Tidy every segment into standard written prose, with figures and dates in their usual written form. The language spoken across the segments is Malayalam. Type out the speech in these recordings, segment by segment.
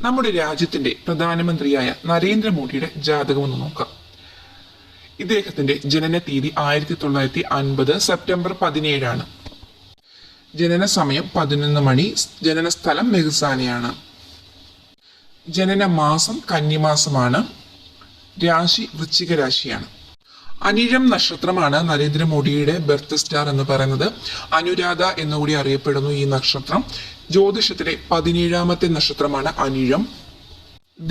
നമ്മുടെ രാജ്യത്തിന്റെ പ്രധാനമന്ത്രിയായ നരേന്ദ്രമോദിയുടെ ജാതകം ഒന്ന് നോക്കാം. ഇദ്ദേഹത്തിന്റെ ജനന തീയതി 1950 സെപ്റ്റംബർ 17 ജനന സമയം 11 മണി. ജനന സ്ഥലം മെഹ്സാനയാണ്. ജനന മാസം കന്നിമാസമാണ്. രാശി വൃശ്ചിക രാശിയാണ്. അനിഴം നക്ഷത്രമാണ് നരേന്ദ്രമോദിയുടെ ബർത്ത് സ്റ്റാർ എന്ന് പറയുന്നത്. അനുരാധ എന്നുകൂടി അറിയപ്പെടുന്നു ഈ നക്ഷത്രം. ജ്യോതിഷത്തിലെ 17ാമത്തെ നക്ഷത്രമാണ് അനിഴം.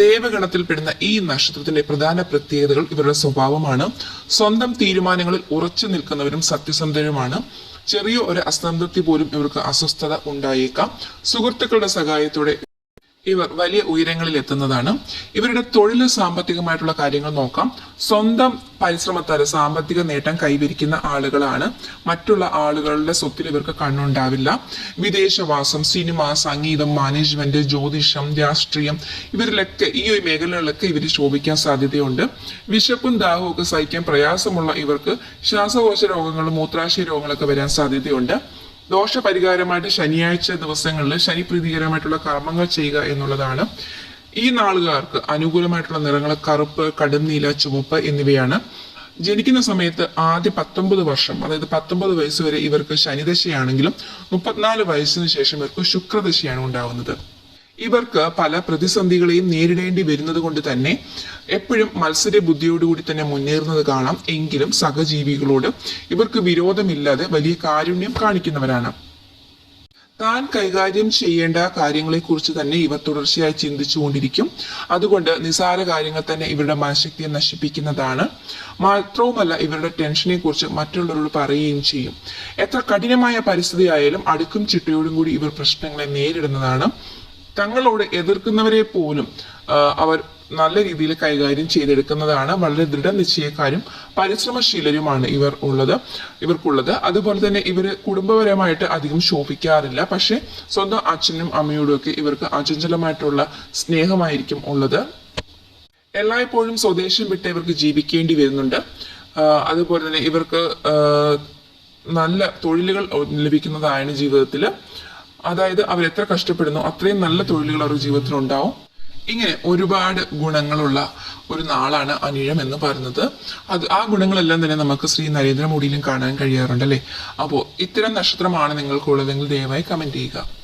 ദേവഗണത്തിൽപ്പെടുന്ന ഈ നക്ഷത്രത്തിന്റെ പ്രധാന പ്രത്യേകതകൾ ഇവരുടെ സ്വഭാവമാണ്. സ്വന്തം തീരുമാനങ്ങളിൽ ഉറച്ചു നിൽക്കുന്നവരും സത്യസന്ധരുമാണ്. ചെറിയ ഒരു അസംതൃപ്തി പോലും ഇവർക്ക് അസ്വസ്ഥത ഉണ്ടായേക്കാം. സുഹൃത്തുക്കളുടെ സഹായത്തോടെ ഇവർ വലിയ ഉയരങ്ങളിൽ എത്തുന്നതാണ്. ഇവരുടെ തൊഴിൽ സാമ്പത്തികമായിട്ടുള്ള കാര്യങ്ങൾ നോക്കാം. സ്വന്തം പരിശ്രമത്താൽ സാമ്പത്തിക നേട്ടം കൈവരിക്കുന്ന ആളുകളാണ്. മറ്റുള്ള ആളുകളുടെ സ്വത്തിൽ ഇവർക്ക് കണ്ണുണ്ടാവില്ല. വിദേശവാസം, സിനിമ, സംഗീതം, മാനേജ്മെന്റ്, ജ്യോതിഷം, രാഷ്ട്രീയം ഇവരിലൊക്കെ ഈ മേഖലകളിലൊക്കെ ഇവർ ശോഭിക്കാൻ സാധ്യതയുണ്ട്. വിശപ്പും ദാഹവും ഒക്കെ സഹിക്കാൻ പ്രയാസമുള്ള ഇവർക്ക് ശ്വാസകോശ രോഗങ്ങളും മൂത്രാശയ രോഗങ്ങളൊക്കെ വരാൻ സാധ്യതയുണ്ട്. ദോഷപരിഹാരമായിട്ട് ശനിയാഴ്ച ദിവസങ്ങളിൽ ശനിപ്രീതികരമായിട്ടുള്ള കർമ്മങ്ങൾ ചെയ്യുക എന്നുള്ളതാണ്. ഈ നാളുകാർക്ക് അനുകൂലമായിട്ടുള്ള നിറങ്ങൾ കറുപ്പ്, കടുംനീല, ചുവപ്പ് എന്നിവയാണ്. ജനിക്കുന്ന സമയത്ത് ആദ്യ 19 വർഷം, അതായത് 19 വയസ്സ് വരെ ഇവർക്ക് ശനിദശയാണെങ്കിലും 34 വയസ്സിന് ശേഷം ഇവർക്ക് ശുക്രദശയാണ് ഉണ്ടാവുന്നത്. ഇവർക്ക് പല പ്രതിസന്ധികളെയും നേരിടേണ്ടി വരുന്നത് കൊണ്ട് തന്നെ എപ്പോഴും മത്സര ബുദ്ധിയോടുകൂടി തന്നെ മുന്നേറുന്നത് കാണാം. എങ്കിലും സഹജീവികളോട് ഇവർക്ക് വിരോധമില്ലാതെ വലിയ കാരുണ്യം കാണിക്കുന്നവരാണ്. താൻ കൈകാര്യം ചെയ്യേണ്ട കാര്യങ്ങളെ കുറിച്ച് തന്നെ ഇവർ തുടർച്ചയായി ചിന്തിച്ചുകൊണ്ടിരിക്കും. അതുകൊണ്ട് നിസാര കാര്യങ്ങൾ തന്നെ ഇവരുടെ മനഃശക്തിയെ നശിപ്പിക്കുന്നതാണ്. മാത്രവുമല്ല ഇവരുടെ ടെൻഷനെ കുറിച്ച് മറ്റുള്ളവരോട് പറയുകയും ചെയ്യും. എത്ര കഠിനമായ പരിസ്ഥിതി ആയാലും അടുക്കും ചിട്ടയോടും കൂടി ഇവർ പ്രശ്നങ്ങളെ നേരിടുന്നതാണ്. തങ്ങളോട് എതിർക്കുന്നവരെ പോലും അവർ നല്ല രീതിയിൽ കൈകാര്യം ചെയ്തെടുക്കുന്നതാണ്. വളരെ ദൃഢനിശ്ചയക്കാരും പരിശ്രമശീലരുമാണ് ഇവർക്കുള്ളത്. അതുപോലെ തന്നെ ഇവർ കുടുംബപരമായിട്ട് അധികം ശോഭിക്കാറില്ല. പക്ഷെ സ്വന്തം അച്ഛനും അമ്മയോടും ഒക്കെ ഇവർക്ക് അചഞ്ചലമായിട്ടുള്ള സ്നേഹമായിരിക്കും ഉള്ളത്. എല്ലായ്പ്പോഴും സ്വദേശം വിട്ട് ഇവർക്ക് ജീവിക്കേണ്ടി വരുന്നുണ്ട്. അതുപോലെ തന്നെ ഇവർക്ക് നല്ല തൊഴിലുകൾ ലഭിക്കുന്നതാണ് ജീവിതത്തിൽ. അതായത് അവർ എത്ര കഷ്ടപ്പെടുന്നു അത്രയും നല്ല തൊഴിലുകൾ അവരുടെ ജീവിതത്തിൽ ഉണ്ടാവും. ഇങ്ങനെ ഒരുപാട് ഗുണങ്ങളുള്ള ഒരു നാളാണ് അനിഴം എന്ന് പറയുന്നത്. ആ ഗുണങ്ങളെല്ലാം തന്നെ നമുക്ക് ശ്രീ നരേന്ദ്രമോദിയിലും കാണാൻ കഴിയാറുണ്ട് അല്ലേ. അപ്പോൾ ഇത്തരം നക്ഷത്രമാണ് നിങ്ങൾക്കുള്ളതെങ്കിൽ ദയവായി കമന്റ് ചെയ്യുക.